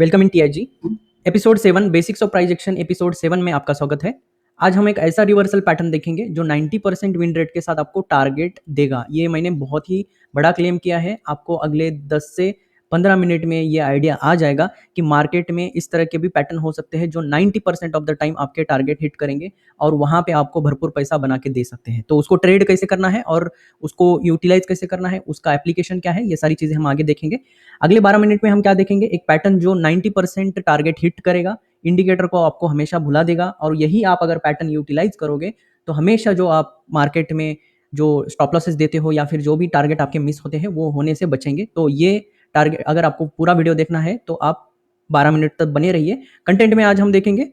Welcome in TIG episode 7 basics of price action episode 7 में आपका स्वागत है। आज हम एक ऐसा रिवर्सल पैटर्न देखेंगे जो 90% विन रेट के साथ आपको टारगेट देगा। ये मैंने बहुत ही बड़ा क्लेम किया है। आपको अगले 10 से 15 मिनट में ये आइडिया आ जाएगा कि मार्केट में इस तरह के भी पैटर्न हो सकते हैं जो 90% ऑफ द टाइम आपके टारगेट हिट करेंगे और वहां पे आपको भरपूर पैसा बना के दे सकते हैं। तो उसको ट्रेड कैसे करना है और उसको यूटिलाइज कैसे करना है, उसका एप्लीकेशन क्या है, ये सारी चीजें हम आगे देखेंगे। अगले 12 मिनट में हम क्या देखेंगे, एक पैटर्न जो 90% टारगेट हिट करेगा, इंडिकेटर को आपको हमेशा भुला देगा और यही आप अगर पैटर्न यूटिलाइज करोगे तो हमेशा जो आप मार्केट में जो स्टॉप लॉसेस देते हो या फिर जो भी टारगेट आपके मिस होते हैं वो होने से बचेंगे। तो ये टारगेट अगर आपको पूरा वीडियो देखना है तो आप 12 मिनट तक बने रहिए। कंटेंट में आज हम देखेंगे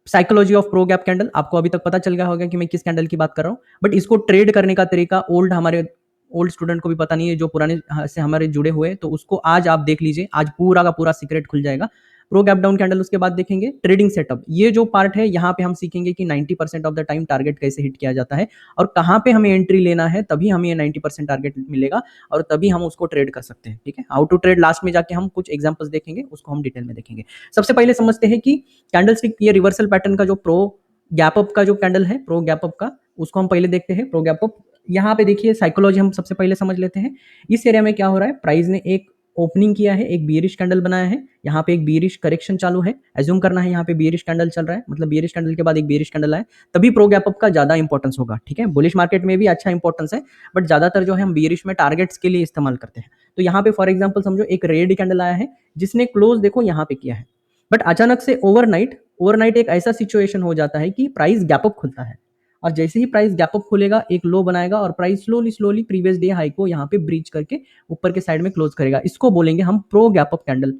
psychology of pro gap candle. आपको अभी तक पता चल गया होगा कि मैं किस कैंडल की बात कर रहा हूँ, बट इसको ट्रेड करने का तरीका हमारे ओल्ड स्टूडेंट को भी पता नहीं है, जो पुराने से हमारे जुड़े हुए, तो उसको आज आप देख लीजिए। आज पूरा का पूरा सीक्रेट खुल जाएगा। प्रो गैप डाउन कैंडल, उसके बाद देखेंगे ट्रेडिंग सेटअप। ये जो पार्ट है यहाँ पे हम सीखेंगे कि 90% ऑफ द टाइम टारगेट कैसे हिट किया जाता है और कहाँ पे हमें एंट्री लेना है, तभी हमें 90% टारगेट मिलेगा और तभी हम उसको ट्रेड कर सकते हैं। ठीक है, हाउ टू ट्रेड लास्ट में जाके हम कुछ एग्जांपल्स देखेंगे, उसको हम डिटेल में देखेंगे। सबसे पहले समझते हैं कि कैंडलस्टिक, ये रिवर्सल पैटर्न का जो प्रो गैप अप का जो कैंडल है, प्रो गैप अप का, उसको हम पहले देखते हैं। प्रो गैप अप, यहाँ पे देखिए साइकोलॉजी हम सबसे पहले समझ लेते हैं। इस एरिया में क्या हो रहा है, प्राइस ने एक ओपनिंग किया है, एक बियरिश कैंडल बनाया है, यहाँ पे एक बियरिश करेक्शन चालू है। एज्यूम करना है यहाँ पे बियरिश कैंडल चल रहा है, मतलब बियरिश कैंडल के बाद एक बियरिश कैंडल आए, तभी प्रो गैप अप का ज्यादा इंपॉर्टेंस होगा। ठीक है, बुलिश मार्केट में भी अच्छा इंपॉर्टेंस है, बट ज्यादातर जो है हम बियरिश में टारगेट्स के लिए इस्तेमाल करते हैं। तो यहाँ पे फॉर एग्जाम्पल समझो एक रेड कैंडल आया है जिसने क्लोज देखो यहाँ पे किया है, बट अचानक से ओवरनाइट एक ऐसा सिचुएशन हो जाता है कि प्राइस गैप अप खुलता है और जैसे ही प्राइस गैप अप खुलेगा एक लो बनाएगा और price slowly previous day high को यहाँ पे ब्रीच करके ऊपर के साइड में क्लोज करेगा। इसको बोलेंगे हम pro gap up candle,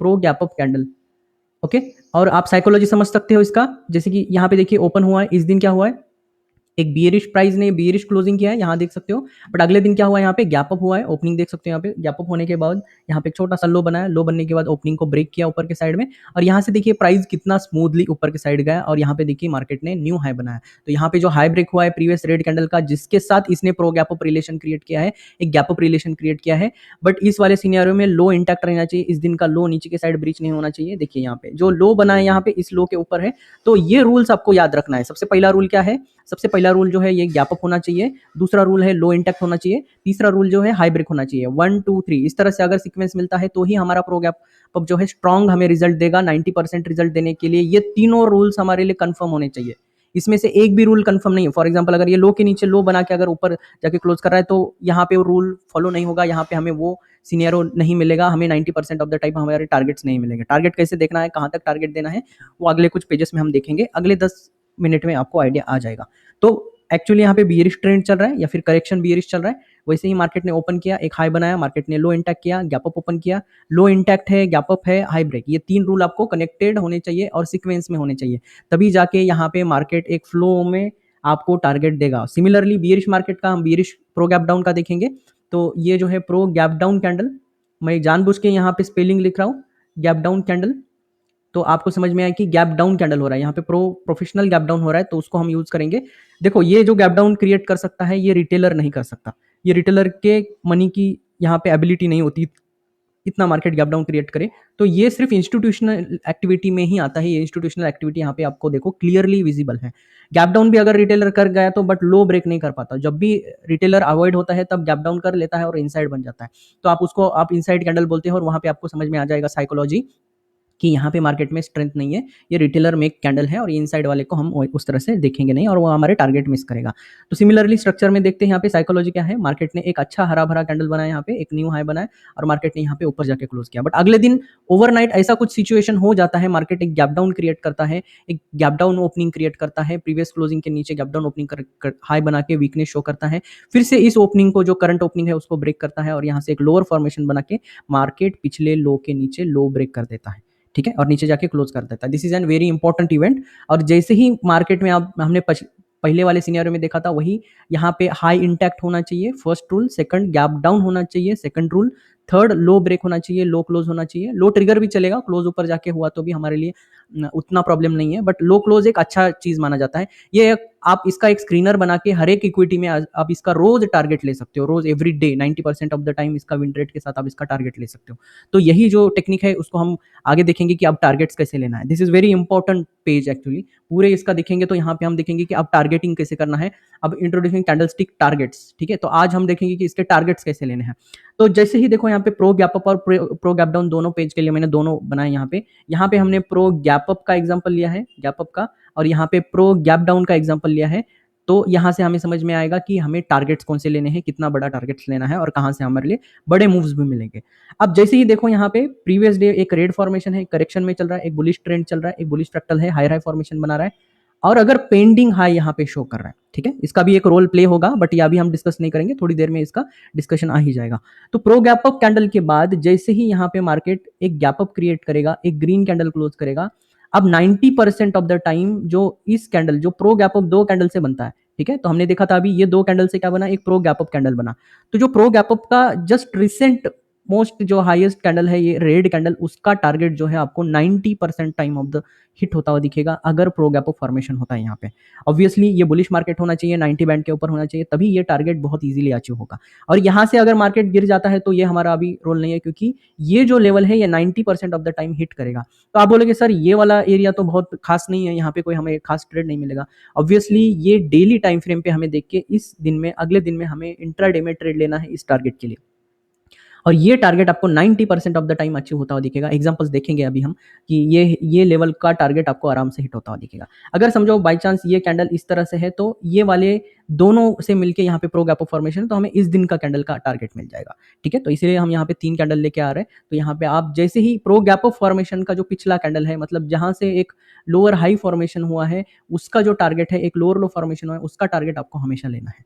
pro gap up candle. Okay, और आप साइकोलॉजी समझ सकते हो इसका। जैसे कि यहाँ पे देखिए ओपन हुआ है, इस दिन क्या हुआ है, एक बियरिश प्राइस ने बियरिश क्लोजिंग किया है, यहाँ देख सकते हो। बट अगले दिन क्या हुआ है, यहाँ पे गैप अप हुआ है, ओपनिंग देख सकते हो। यहाँ पे गैप अप होने के बाद यहाँ पे एक छोटा सा लो बनाया, लो बनने के बाद ओपनिंग को ब्रेक किया ऊपर के साइड में और यहाँ से देखिए प्राइस कितना स्मूथली ऊपर के साइड गया और यहाँ पे देखिए मार्केट ने न्यू हाई बनाया। तो यहाँ पे जो हाई ब्रेक हुआ है प्रीवियस रेड कैंडल का, जिसके साथ इसने pro gap up relation create किया है, एक गैप अप रिलेशन क्रिएट किया है। बट इस वाले सिनेरियो में लो इंटैक्ट रहना चाहिए, इस दिन का लो नीचे के साइड ब्रीच नहीं होना चाहिए। देखिए यहाँ पे जो लो बना है यहाँ पे इस लो के ऊपर है। तो ये रूल्स आपको याद रखना है। सबसे पहला रूल क्या है, सबसे पहला रूल जो है ये गैप अप होना चाहिए, दूसरा रूल है लो इंटैक्ट होना चाहिए, तीसरा रूल जो है हाई ब्रेक होना चाहिए। 1 2 3 इस तरह से अगर सीक्वेंस मिलता है तो ही हमारा प्रो गैप अप जो है स्ट्रॉन्ग हमें रिजल्ट देगा। 90% रिजल्ट देने के लिए ये तीनों रूल्स हमारे लिए कंफर्म होने चाहिए। इसमें से एक भी रूल कंफर्म नहीं है। फॉर एग्जांपल अगर ये लो के नीचे लो बना के अगर ऊपर जाके क्लोज कर रहा है तो यहाँ पे वो रूल फॉलो नहीं होगा, यहाँ पे हमें वो सीनियरो नहीं मिलेगा, हमें 90% ऑफ द टाइम हमारे टारगेट्स नहीं मिलेंगे। टारगेट कैसे देखना है, कहाँ तक टारगेट देना है, वो अगले कुछ पेजेस में हम देखेंगे। अगले 10 मिनट में आपको आइडिया आ जाएगा। तो एक्चुअली यहाँ पे बियरिश ट्रेंड चल रहा है या फिर करेक्शन बियरिश चल रहा है। वैसे ही मार्केट ने ओपन किया, एक हाई बनाया, मार्केट ने लो इंटैक्ट किया, गैप अप ओपन किया, लो इंटैक्ट है, गैप अप है, हाई ब्रेक। ये तीन रूल आपको कनेक्टेड होने चाहिए और सीक्वेंस में होने चाहिए, तभी जाके यहाँ पे मार्केट एक फ्लो में आपको टारगेट देगा। सिमिलरली बियरिश मार्केट का हम बियरिश प्रो गैप डाउन का देखेंगे। तो ये जो है प्रो गैप डाउन कैंडल, मैं जानबूझ के यहाँ पे स्पेलिंग लिख रहा हूँ गैप डाउन कैंडल, तो आपको समझ में आया कि गैप डाउन कैंडल हो रहा है, यहाँ पे प्रोफेशनल गैप डाउन हो रहा है, तो उसको हम यूज करेंगे। देखो ये जो गैप डाउन क्रिएट कर सकता है ये रिटेलर नहीं कर सकता, ये रिटेलर के मनी की यहाँ पे एबिलिटी नहीं होती इतना मार्केट गैप डाउन क्रिएट करे। तो ये सिर्फ इंस्टीट्यूशनल एक्टिविटी में ही आता है। ये इंस्टीट्यूशनल एक्टिविटी यहाँ पे आपको देखो क्लियरली विजिबल है। गैप डाउन भी अगर रिटेलर कर गया तो बट लो ब्रेक नहीं कर पाता, जब भी रिटेलर अवॉइड होता है तब गैप डाउन कर लेता है और इनसाइड बन जाता है। तो आप उसको आप इनसाइड कैंडल बोलते हैं और वहां पे आपको समझ में आ जाएगा साइकोलॉजी कि यहाँ पे मार्केट में स्ट्रेंथ नहीं है, ये रिटेलर मेक कैंडल है और ये इनसाइड वाले को हम उस तरह से देखेंगे नहीं और वो हमारे टारगेट मिस करेगा। तो सिमिलरली स्ट्रक्चर में देखते हैं यहाँ पे साइकोलॉजी क्या है। मार्केट ने एक अच्छा हरा भरा कैंडल बनाया, यहाँ पे एक न्यू हाई बनाया और मार्केट ने यहाँ पे ऊपर जाके क्लोज किया। बट अगले दिन ओवरनाइट ऐसा कुछ सिचुएशन हो जाता है, मार्केट एक गैप डाउन क्रिएट करता है, एक गैप डाउन ओपनिंग क्रिएट करता है, प्रीवियस क्लोजिंग के नीचे गैप डाउन ओपनिंग हाई बना के वीकनेस शो करता है, फिर से इस ओपनिंग को जो करंट ओपनिंग है उसको ब्रेक करता है और यहाँ से एक लोअर फॉर्मेशन बना के मार्केट पिछले लो के नीचे लो ब्रेक कर देता है। ठीक है, और नीचे जाके क्लोज कर देता है। This is an very important event. और जैसे ही मार्केट में आप हमने पहले वाले सिनेरियो में देखा था वही, यहाँ पे हाई इंटैक्ट होना चाहिए first rule, second gap down होना चाहिए second rule, third low break होना चाहिए, लो क्लोज होना चाहिए। लो ट्रिगर भी चलेगा, क्लोज ऊपर जाके हुआ तो भी हमारे लिए उतना प्रॉब्लम नहीं है, बट लो क्लोज एक अच्छा चीज माना जाता है। ये एक आप इसका एक स्क्रीनर बना के हर एक इक्विटी में आप इसका रोज टारगेट ले सकते हो, रोज every day 90% of the time इसका विन रेट के साथ आप इसका टारगेट ले सकते हो। तो यही जो टेक्निक है उसको हम आगे देखेंगे कि आप टारगेट्स कैसे लेना है। This is very important page actually. पूरे इसका देखेंगे तो यहाँ पे हम देखेंगे कि आप टारगेटिंग कैसे करना है। अब इंट्रोड्यूसिंग कैंडलस्टिक टारगेट्स, ठीक है। तो आज हम देखेंगे कि इसके टारगेट्स कैसे लेने हैं। तो जैसे ही देखो यहाँ पे प्रो गैप अप और प्रो गैप डाउन दोनों पेज के लिए मैंने दोनों बनाए। यहाँ पे हमने प्रो गैप अप का एग्जांपल लिया है, गैप अप का, और यहाँ पे प्रो गैप डाउन का एग्जांपल लिया है। तो यहाँ से हमें समझ में आएगा कि हमें टारगेट्स कौन से लेने हैं, कितना बड़ा टारगेट्स लेना है और कहाँ से हमारे लिए बड़े मूव्स भी मिलेंगे। अब जैसे ही देखो यहाँ पे प्रीवियस डे एक रेड फॉर्मेशन है, करेक्शन में चल रहा है, एक बुलिश ट्रेंड चल रहा है, एक बुलिश फ्रैक्टल है, हायर हाई फॉर्मेशन बना रहा है, और अगर पेंडिंग हाई यहाँ पे शो कर रहा है, ठीक है, इसका भी एक रोल प्ले होगा, बट ये अभी हम डिस्कस नहीं करेंगे, थोड़ी देर में इसका डिस्कशन आ ही जाएगा। तो प्रो गैप अप कैंडल के बाद जैसे ही यहाँ पे मार्केट एक गैप अप क्रिएट करेगा, एक ग्रीन कैंडल क्लोज करेगा, अब 90% ऑफ द टाइम जो इस कैंडल जो प्रो गैप अप दो कैंडल से बनता है, ठीक है, तो हमने देखा था अभी ये दो कैंडल से क्या बना, एक प्रो गैप अप कैंडल बना। तो जो प्रो गैप अप का जस्ट रिसेंट मोस्ट जो हाईएस्ट कैंडल है ये रेड कैंडल, उसका टारगेट जो है आपको 90% टाइम ऑफ द हिट होता हुआ दिखेगा अगर प्रो गैप अप फॉर्मेशन होता है यहाँ पे। ऑब्वियसली ये बुलिश मार्केट होना चाहिए, 90 बैंड के ऊपर होना चाहिए, तभी ये टारगेट बहुत इजीली अचीव होगा। और यहाँ से अगर मार्केट गिर जाता है तो ये हमारा अभी रोल नहीं है, क्योंकि ये जो लेवल है ये 90% ऑफ द टाइम हिट करेगा। तो आप बोलोगे सर ये वाला एरिया तो बहुत खास नहीं है, यहाँ पे कोई हमें खास ट्रेड नहीं मिलेगा। ऑब्वियसली ये डेली टाइम फ्रेम पे हमें देख के इस दिन में, अगले दिन में हमें इंट्राडे में ट्रेड लेना है इस टारगेट के लिए, और ये टारगेट आपको 90% ऑफ द टाइम अचीव होता हुआ दिखेगा। एग्जांपल्स देखेंगे अभी हम कि ये लेवल का टारगेट आपको आराम से हिट होता हुआ दिखेगा। अगर समझो बाय चांस ये कैंडल इस तरह से है तो ये वाले दोनों से मिलके यहाँ पे प्रो गैप फॉर्मेशन, तो हमें इस दिन का कैंडल का टारगेट मिल जाएगा, ठीक है। तो इसीलिए हम यहाँ पे 3 कैंडल लेके आ रहे हैं। तो यहाँ पे आप जैसे ही प्रो गैप फॉर्मेशन का जो पिछला कैंडल है, मतलब जहां से एक लोअर हाई फॉर्मेशन हुआ है, उसका जो टारगेट है, एक लोअर लो फॉर्मेशन हुआ है, उसका टारगेट आपको हमेशा लेना है,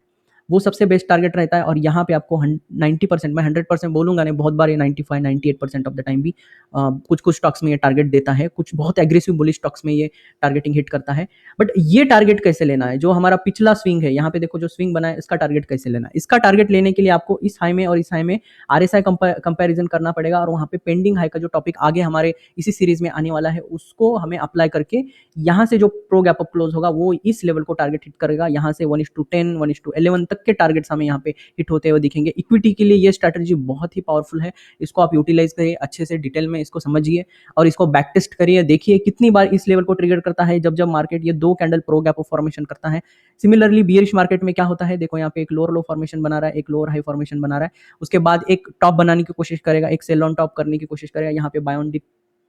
वो सबसे बेस्ट टारगेट रहता है। और यहाँ पे आपको 90%, मैं 100% बोलूंगा नहीं, बहुत बार ये 95 98% ऑफ द टाइम भी कुछ कुछ स्टॉक्स में ये टारगेट देता है, कुछ बहुत एग्रेसिव बुलिश स्टॉक्स में ये टारगेटिंग हिट करता है। बट ये टारगेट कैसे लेना है, जो हमारा पिछला स्विंग है, यहाँ पे देखो जो स्विंग बना है, इसका टारगेट कैसे लेना है। इसका टारगेट लेने के लिए आपको इस हाई में और इस हाई में RSI कंपेरिजन करना पड़ेगा, और वहाँ पे पेंडिंग हाई का जो टॉपिक आगे हमारे इसी सीरीज में आने वाला है, उसको हमें अप्लाई करके यहाँ से जो प्रो गैप अप क्लोज होगा वो इस लेवल को टारगेट हिट करेगा। यहाँ से 1:10 1:11 तक के टारगेट्स हमें यहाँ पे हिट होते हुए दिखेंगे। इक्विटी के लिए ये स्ट्रैटेजी बहुत ही पावरफुल है, इसको आप यूटिलाइज करिए, अच्छे से डिटेल में इसको समझिए और इसको बैक टेस्ट करिए, देखिए कितनी बार इस लेवल को ट्रिगर करता है, जब जब मार्केट ये दो candle pro gap up formation करता है। सिमिलरली बियरिश मार्केट में क्या होता है, देखो यहाँ पे एक लोअर लो फॉर्मेशन बना रहा है, एक लोअर हाई फॉर्मेशन बना रहा है, उसके बाद एक टॉप बनाने की कोशिश करेगा, एक सेल ऑन टॉप करने की कोशिश करेगा, यहाँ पे बाय ऑन डिप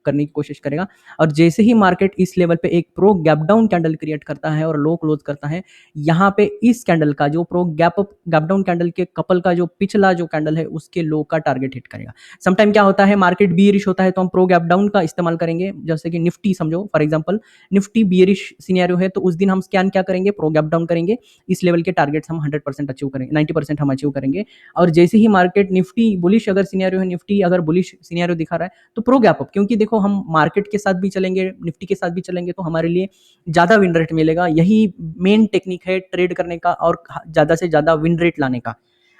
करने की कोशिश करेगा, और जैसे ही मार्केट इस लेवल पे एक pro gap down candle create करता है और लो क्लोज करता है, यहाँ पे इस कैंडल का जो प्रो गैप डाउन कैंडल के कपल का जो पिछला जो कैंडल है उसके लो का टारगेट हिट करेगा। समटाइम क्या होता है, मार्केट बियरिश होता है तो हम प्रो गैप डाउन का इस्तेमाल करेंगे, जैसे कि निफ्टी समझो for example, Nifty bearish scenario है तो उस दिन हम स्कैन क्या करेंगे, प्रो गैप डाउन करेंगे, इस लेवल के टारगेट्स हम 100% अचीव करेंगे, 90% हम अचीव करेंगे। और जैसे ही मार्केट निफ्टी बुलिश अगर सिनेरियो है, निफ्टी अगर बुलिश सिनेरियो दिखा रहा है तो प्रो गैप अप, क्योंकि देखो हम मार्केट के साथ भी चलेंगे, निफ्टी के साथ भी चलेंगे तो हमारे लिए ज्यादा विन रेट मिलेगा। यही मेन टेक्निक है ट्रेड करने का और ज्यादा से ज्यादा विन रेट लाने का।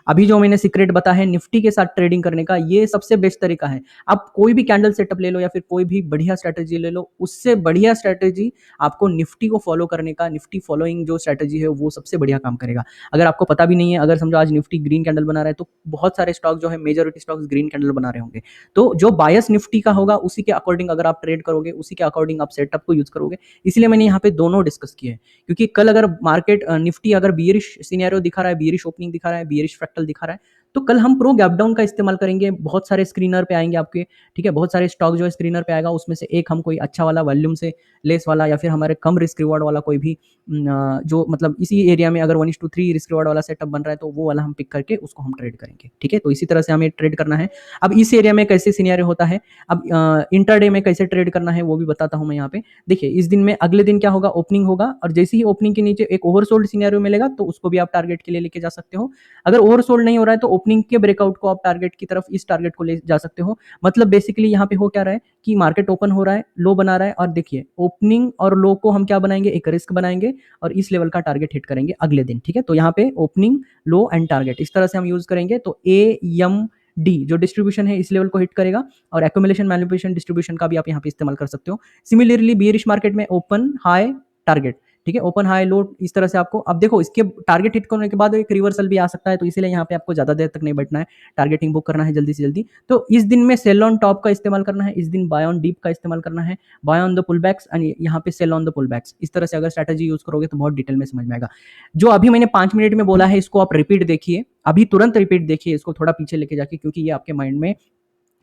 अभी जो मैंने सीक्रेट बताया है निफ्टी के साथ ट्रेडिंग करने का, ये सबसे बेस्ट तरीका है। आप कोई भी कैंडल सेटअप ले लो या फिर कोई भी बढ़िया स्ट्रेटेजी ले लो, उससे बढ़िया स्ट्रेटेजी आपको निफ्टी को फॉलो करने का, निफ्टी फॉलोइंग जो स्ट्रेटेजी है वो सबसे बढ़िया काम करेगा। अगर आपको पता भी नहीं है, अगर समझो आज निफ्टी ग्रीन कैंडल बना रहा है तो बहुत सारे स्टॉक जो है, मेजोरिटी स्टॉक्स ग्रीन कैंडल बना रहे होंगे, तो जो बायस निफ्टी का होगा उसी के अकॉर्डिंग अगर आप ट्रेड करोगे, उसी के अकॉर्डिंग आप सेटअप को यूज करोगे। इसलिए मैंने यहाँ पे दोनों डिस्कस किए हैं, क्योंकि कल अगर मार्केट निफ्टी अगर बियरिश सिनेरियो दिखा रहा है, बियरिश ओपनिंग दिखा रहा है, बियरिश फ्रैक्टल दिखा रहा है, तो कल हम प्रो गैप डाउन का इस्तेमाल करेंगे। बहुत सारे स्क्रीनर पे आएंगे आपके, ठीक है, बहुत सारे स्टॉक जो है स्क्रीनर पे आएगा, उसमें से एक हम कोई अच्छा वाला वॉल्यूम से लेस वाला या फिर हमारे कम रिस्क रिवॉर्ड वाला कोई भी जो मतलब इसी एरिया में अगर 1:3 रिस्क रिवॉर्ड वाला सेटअप बन रहा है तो वो वाला हम पिक करके उसको हम ट्रेड करेंगे, ठीक है। तो इसी तरह से हमें ट्रेड करना है। अब इस एरिया में कैसे सिनेरियो होता है, अब इंटरडे में कैसे ट्रेड करना है वो भी बताता हूं मैं यहाँ पे। देखिए इस दिन में, अगले दिन क्या होगा, ओपनिंग होगा, और जैसे ही ओपनिंग के नीचे एक ओवरसोल्ड सिनेरियो मिलेगा तो उसको भी आप टारगेट के लिए लेके जा सकते हो। अगर ओवरसोल्ड नहीं हो रहा है तो ओपनिंग के ब्रेकआउट को आप टारगेट की तरफ, इस टारगेट को ले जा सकते हो। मतलब बेसिकली यहाँ पे हो क्या रहा है कि मार्केट ओपन हो रहा है, लो बना रहा है, और देखिए ओपनिंग और लो को हम क्या बनाएंगे, एक रिस्क बनाएंगे और इस लेवल का टारगेट हिट करेंगे अगले दिन, ठीक है। तो यहाँ पे ओपनिंग, लो एंड टारगेट इस तरह से हम यूज करेंगे। तो AMD जो डिस्ट्रीब्यूशन है इस लेवल को हिट करेगा, और एक्यूमुलेशन मैनिपुलेशन डिस्ट्रीब्यूशन का भी आप यहाँ पे इस्तेमाल कर सकते हो। सिमिलरली बियरिश मार्केट में ओपन, हाई, टारगेट, ठीक है, ओपन हाई लो इस तरह से आपको, अब देखो इसके टारगेट हिट करने के बाद एक रिवर्सल भी आ सकता है, तो इसीलिए यहाँ पे आपको ज़्यादा देर तक नहीं बैठना है, टारगेटिंग बुक करना है जल्दी से जल्दी। तो इस दिन में सेल ऑन टॉप का इस्तेमाल करना है, इस दिन बाय ऑन डीप का इस्तेमाल करना है, buy on the pullbacks and यहाँ पे sell on the pullbacks. इस तरह से अगर स्ट्रैटेजी यूज करोगे तो बहुत डिटेल में समझ में आएगा। जो अभी मैंने 5 मिनट में बोला है इसको आप रिपीट देखिए, अभी तुरंत रिपीट देखिए इसको थोड़ा पीछे लेके जाके, क्योंकि ये आपके माइंड में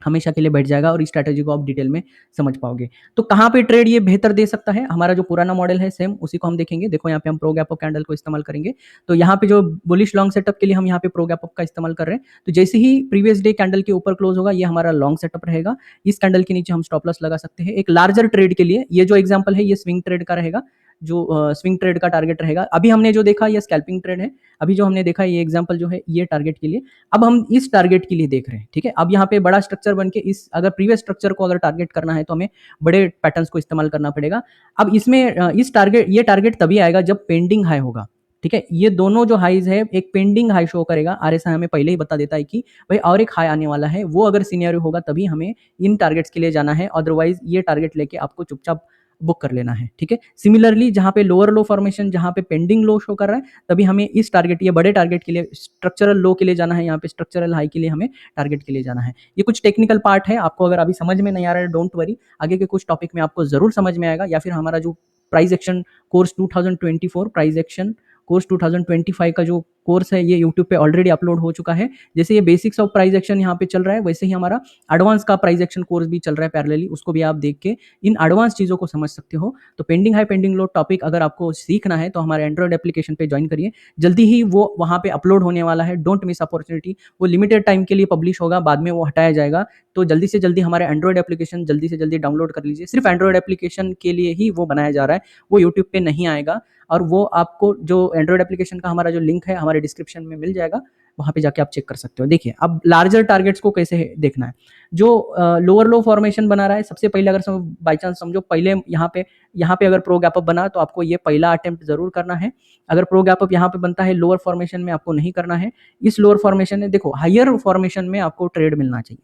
हमेशा के लिए बैठ जाएगा और इस स्ट्रैटेजी को आप डिटेल में समझ पाओगे। तो कहाँ पे ट्रेड ये बेहतर दे सकता है, हमारा जो पुराना मॉडल है सेम उसी को हम देखेंगे। देखो यहाँ पे हम प्रो गैप अप कैंडल को इस्तेमाल करेंगे, तो यहाँ पे जो बुलिश लॉन्ग सेटअप के लिए हम यहाँ पे प्रो गैप अप का इस्तेमाल कर रहे हैं। तो जैसे ही प्रीवियस डे कैंडल के ऊपर क्लोज होगा ये हमारा लॉन्ग सेटअप रहेगा, इस कैंडल के नीचे हम स्टॉप लॉस लगा सकते हैं एक लार्जर ट्रेड के लिए। ये जो एग्जाम्पल है ये स्विंग ट्रेड का रहेगा, जो स्विंग ट्रेड का टारगेट रहेगा। अभी हमने जो देखा ये स्कैल्पिंग ट्रेड है, अभी जो हमने देखा ये एग्जाम्पल जो है ये टारगेट के लिए। अब हम इस टारगेट के लिए देख रहे हैं, ठीक है। अब यहाँ पे बड़ा स्ट्रक्चर बन के इस, अगर प्रीवियस स्ट्रक्चर को अगर टारगेट करना है तो हमें बड़े पैटर्न्स को इस्तेमाल करना पड़ेगा। अब इसमें इस टारगेट, ये टारगेट तभी आएगा जब पेंडिंग हाई होगा, ठीक है। ये दोनों जो हाईज है एक पेंडिंग हाई शो करेगा, आरएसआई हमें पहले ही बता देता है कि भाई और एक हाई आने वाला है, वो अगर सिनेरियो होगा तभी हमें इन टारगेट्स के लिए जाना है, अदरवाइज ये टारगेट लेके आपको चुपचाप बुक कर लेना है, ठीक है। सिमिलरली जहां पे लोअर लो फॉर्मेशन, जहां पे पेंडिंग लो शो कर रहा है, तभी हमें इस टारगेट, ये बड़े टारगेट के लिए स्ट्रक्चरल लो के लिए जाना है, यहाँ पे स्ट्रक्चरल हाई के लिए हमें टारगेट के लिए जाना है। ये कुछ टेक्निकल पार्ट है, आपको अगर अभी समझ में नहीं आ रहा है डोंट वरी, आगे के कुछ टॉपिक में आपको जरूर समझ में आएगा, या फिर हमारा जो price action course 2024 price action course 2025 का जो कोर्स है ये यूट्यूब पे ऑलरेडी अपलोड हो चुका है। जैसे ये बेसिक्स ऑफ प्राइस एक्शन यहाँ पे चल रहा है, वैसे ही हमारा एडवांस का प्राइस एक्शन कोर्स भी चल रहा है पैरेलली, उसको भी आप देख के इन एडवांस चीज़ों को समझ सकते हो। तो पेंडिंग हाई पेंडिंग लो टॉपिक अगर आपको सीखना है तो हमारे एंड्रॉइड एप्लीकेशन पे ज्वाइन करिए, जल्दी ही वो वहाँ पे अपलोड होने वाला है, डोंट मिस अपॉर्चुनिटी। वो लिमिटेड टाइम के लिए पब्लिश होगा, बाद में वो हटाया जाएगा, तो जल्दी से जल्दी हमारे एंड्रॉइड एप्लीकेशन जल्दी से जल्दी डाउनलोड कर लीजिए। सिर्फ एंड्रॉइड एप्लीकेशन के लिए ही वो बनाया जा रहा है, वो यूट्यूब पे नहीं आएगा। और वो आपको जो एंड्रॉइड एप्लीकेशन का हमारा जो लिंक है हमारे डिस्क्रिप्शन में मिल जाएगा, वहाँ पे जाके आप चेक कर सकते हो। देखिए अब लार्जर टारगेट्स को कैसे देखना है, जो लोअर लो फॉर्मेशन बना रहा है, सबसे पहले अगर बाई चांस समझो पहले यहाँ पे अगर प्रो गैप अप बना तो आपको ये पहला अटेम्प्ट जरूर करना है। अगर प्रो गैप अप यहाँ पे बनता है लोअर फॉर्मेशन में, आपको नहीं करना है। इस लोअर फॉर्मेशन में देखो हायर फॉर्मेशन में आपको ट्रेड मिलना चाहिए,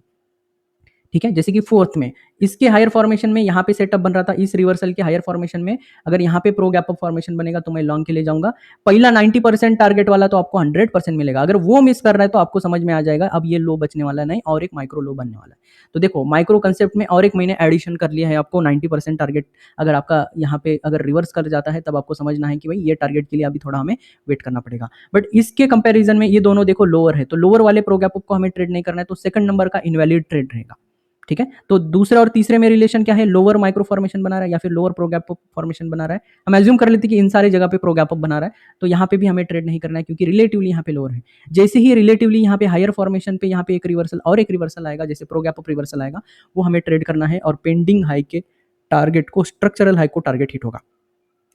ठीक है। जैसे कि फोर्थ में इसके हायर फॉर्मेशन में यहाँ पे सेटअप बन रहा था, इस रिवर्सल के हायर फॉर्मेशन में अगर यहाँ पे प्रो गैप अप फॉर्मेशन बनेगा तो मैं लॉन्ग के लिए जाऊंगा। पहला 90% टारगेट वाला तो आपको 100% मिलेगा, अगर वो मिस कर रहा है तो आपको समझ में आ जाएगा अब ये लो बचने वाला नहीं और एक माइक्रो लो बनने वाला है। तो देखो माइक्रो कंसेप्ट में और एक महीने एडिशन कर लिया है आपको 90% टारगेट, अगर आपका यहाँ पे अगर रिवर्स कर जाता है तब आपको समझना है कि भाई ये टारगेट के लिए अभी थोड़ा हमें वेट करना पड़ेगा। बट इसके कंपेरिजन में ये दोनों देखो लोअर है, तो लोअर वाले प्रो गैप अप को हमें ट्रेड नहीं करना है, तो सेकंड नंबर का इनवैलिड ट्रेड रहेगा, ठीक है। तो दूसरे और तीसरे में रिलेशन क्या है, लोअर माइक्रो फॉर्मेशन बना रहा है या फिर लोअर प्रोगैप फॉर्मेशन बना रहा है। हम एज्यूम कर लेते हैं कि इन सारे जगह पे प्रोगैप बना रहा है, तो यहाँ पे भी हमें ट्रेड नहीं करना है क्योंकि रिलेटिवली यहाँ पे लोअर है। जैसे ही रिलेटिवली यहाँ पे हायर फॉर्मेशन पे यहाँ पे एक रिवर्सल और एक रिवर्सल आएगा, जैसे प्रोगैप रिवर्सल आएगा, वो हमें ट्रेड करना है और पेंडिंग हाई के टारगेट को, स्ट्रक्चरल हाई को टारगेट हिट होगा।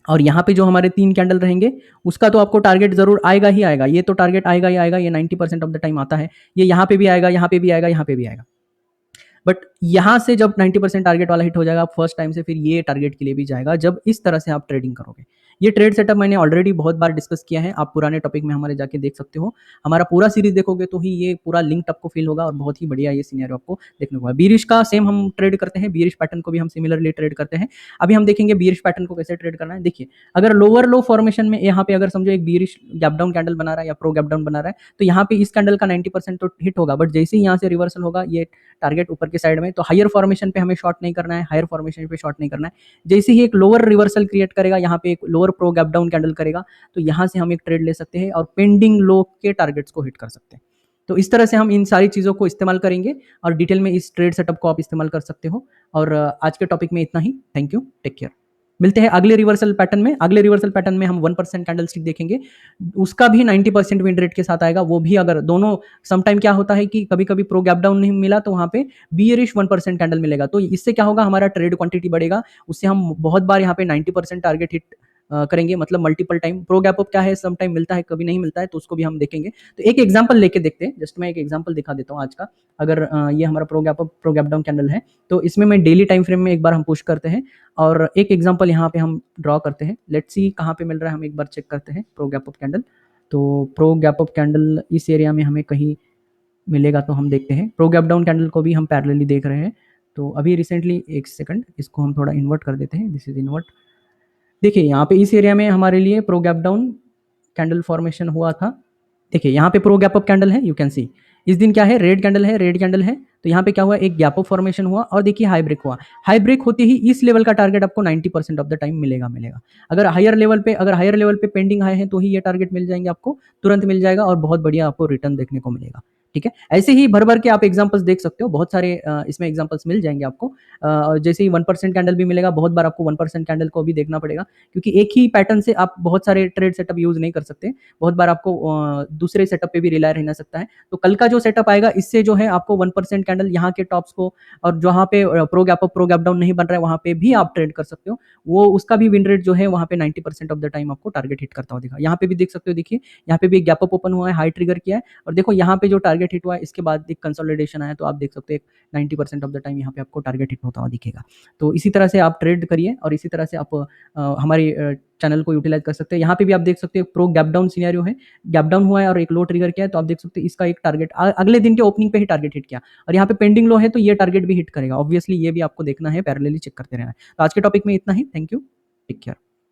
और यहाँ पे जो हमारे 3 कैंडल रहेंगे उसका तो आपको टारगेट जरूर आएगा ही आएगा, ये तो टारगेट आएगा ही आएगा, ये 90% ऑफ द टाइम आता है। ये यहाँ पे भी आएगा, यहाँ पे भी आएगा, यहाँ पे भी आएगा। बट यहाँ से जब 90% टारगेट वाला हिट हो जाएगा फर्स्ट टाइम से, फिर ये टारगेट के लिए भी जाएगा जब इस तरह से आप ट्रेडिंग करोगे। ये ट्रेड सेटअप मैंने ऑलरेडी बहुत बार डिस्कस किया है, आप पुराने टॉपिक में हमारे जाके देख सकते हो। हमारा पूरा सीरीज देखोगे तो ही ये पूरा लिंक आपको फील होगा और बहुत ही बढ़िया ये सिनेरियो आपको देखने को। बीरिश का सेम हम ट्रेड करते हैं, बीरिश पैटर्न को भी हम सिमिलरली ट्रेड करते हैं। अभी हम देखेंगे बीरिश पैटर्न को कैसे ट्रेड करना है। देखिए अगर लोअर लो फॉर्मेशन में यहाँ पे अगर समझो एक बीरिश गैप डाउन कैंडल बना रहा है या प्रो गैप डाउन बना रहा है, तो यहाँ पे इस कैंडल का 90% तो हिट होगा, बट जैसे ही यहाँ से रिवर्सल होगा ये टारगेट ऊपर के साइड में, तो हायर फॉर्मेशन पे हमें शॉर्ट नहीं करना है, हायर फॉर्मेशन पे शॉर्ट नहीं करना है। जैसे ही एक लोअर रिवर्सल क्रिएट करेगा, यहाँ पे एक lower pro gap down candle करेगा, तो यहाँ से हम एक ट्रेड ले सकते हैं और पेंडिंग लो के टारगेट्स को हिट कर सकते हैं। तो इस तरह से हम इन सारी चीज़ों को इस्तेमाल करेंगे और डिटेल में इस ट्रेड सेटअप को आप इस्तेमाल कर सकते हो। और आज के टॉपिक में इतना ही। Thank you, take care. मिलते हैं अगले रिवर्सल पैटर्न में। अगले रिवर्सल पैटर्न में हम 1% कैंडल स्टिक देखेंगे, उसका भी 90% विन रेट के साथ आएगा। वो भी अगर दोनों, समटाइम क्या होता है कि कभी कभी प्रो गैप डाउन नहीं मिला तो वहाँ पे बियरिश 1% कैंडल मिलेगा, तो इससे क्या होगा, हमारा ट्रेड क्वांटिटी बढ़ेगा, उससे हम बहुत बार यहाँ पे 90% टारगेट हिट करेंगे, मतलब multiple time. Pro gap up क्या है, सम टाइम मिलता है कभी नहीं मिलता है, तो उसको भी हम देखेंगे। तो एक एग्जांपल लेके देखते हैं, जस्ट मैं एक एग्जांपल दिखा देता हूँ आज का। अगर ये हमारा pro gap up pro gap down candle है, तो इसमें मैं डेली टाइम फ्रेम में एक बार हम पुश करते हैं और एक एग्जांपल यहाँ पे हम ड्रॉ करते हैं। लेट्स सी कहाँ पे मिल रहा है, हम एक बार चेक करते हैं प्रो गैप अप कैंडल। तो प्रो गैप अप कैंडल इस एरिया में हमें कहीं मिलेगा तो हम देखते हैं। प्रो गैप डाउन कैंडल को भी हम पैरेलली देख रहे हैं। तो अभी रिसेंटली, एक सेकंड, इसको हम थोड़ा इन्वर्ट कर देते हैं, दिस इज इन्वर्ट। देखिए यहाँ पे इस एरिया में हमारे लिए pro gap down candle formation हुआ था। देखिए यहाँ पे प्रो गैप अप कैंडल है, यू कैन सी। इस दिन क्या है, रेड कैंडल है, रेड कैंडल है। तो यहाँ पे क्या हुआ, एक गैप अप फॉर्मेशन हुआ और देखिए हाई ब्रेक हुआ। हाई ब्रेक होते ही इस लेवल का टारगेट आपको 90% ऑफ द टाइम मिलेगा। अगर हायर लेवल पे पेंडिंग हाई है तो ही ये टारगेट मिल जाएंगे आपको, तुरंत मिल जाएगा और बहुत बढ़िया आपको रिटर्न देखने को मिलेगा। ठीक है, ऐसे ही भर भर के आप एग्जांपल्स देख सकते हो, बहुत सारे इसमें एग्जांपल्स मिल जाएंगे आपको। जैसे ही 1% कैंडल भी मिलेगा, बहुत बार आपको 1% कैंडल को भी देखना पड़ेगा, क्योंकि एक ही पैटर्न से आप बहुत सारे ट्रेड सेटअप यूज नहीं कर सकते। बहुत बार आपको दूसरे सेटअप पे भी रिलाय रहना सकता है। तो कल का जो सेटअप आएगा, इससे जो है आपको 1% कैंडल यहाँ के टॉप्स को, और जहाँ पे pro gap up pro gap down नहीं बन रहा है वहाँ पे भी आप ट्रेड कर सकते हो। वो उसका भी विन रेट जो है वहाँ पे 90% ऑफ द टाइम आपको टारगेट हिट करता हुआ दिखा। यहाँ पे भी देख सकते हो, देखिए यहाँ पे भी एक गैप अप ओपन हुआ है, हाई ट्रिगर किया है, और देखो यहाँ पे जो टारगेट हिट हुआ है इसके बाद एक कंसोलिडेशन आया, तो आप देख सकते हो 90% ऑफ द टाइम यहाँ पे आपको टारगेट हिट होता हुआ दिखेगा। तो इसी तरह से आप ट्रेड करिए और इसी तरह से आप हमारी चैनल को यूटिलाइज कर सकते हैं। यहाँ पे भी आप देख सकते हो प्रो गैप डाउन सिनेरियो है, गैप डाउन हुआ है और एक लो ट्रिगर किया है, तो आप देख सकते हैं इसका एक टारगेट अगले दिन के ओपनिंग पे ही टारगेट हिट किया, और यहाँ पे पेंडिंग लो है तो ये टारगेट भी हिट करेगा। ऑब्वियसली ये भी आपको देखना है, पैरेलली चेक करते रहना है। तो आज के टॉपिक में इतना ही। Thank you, take care.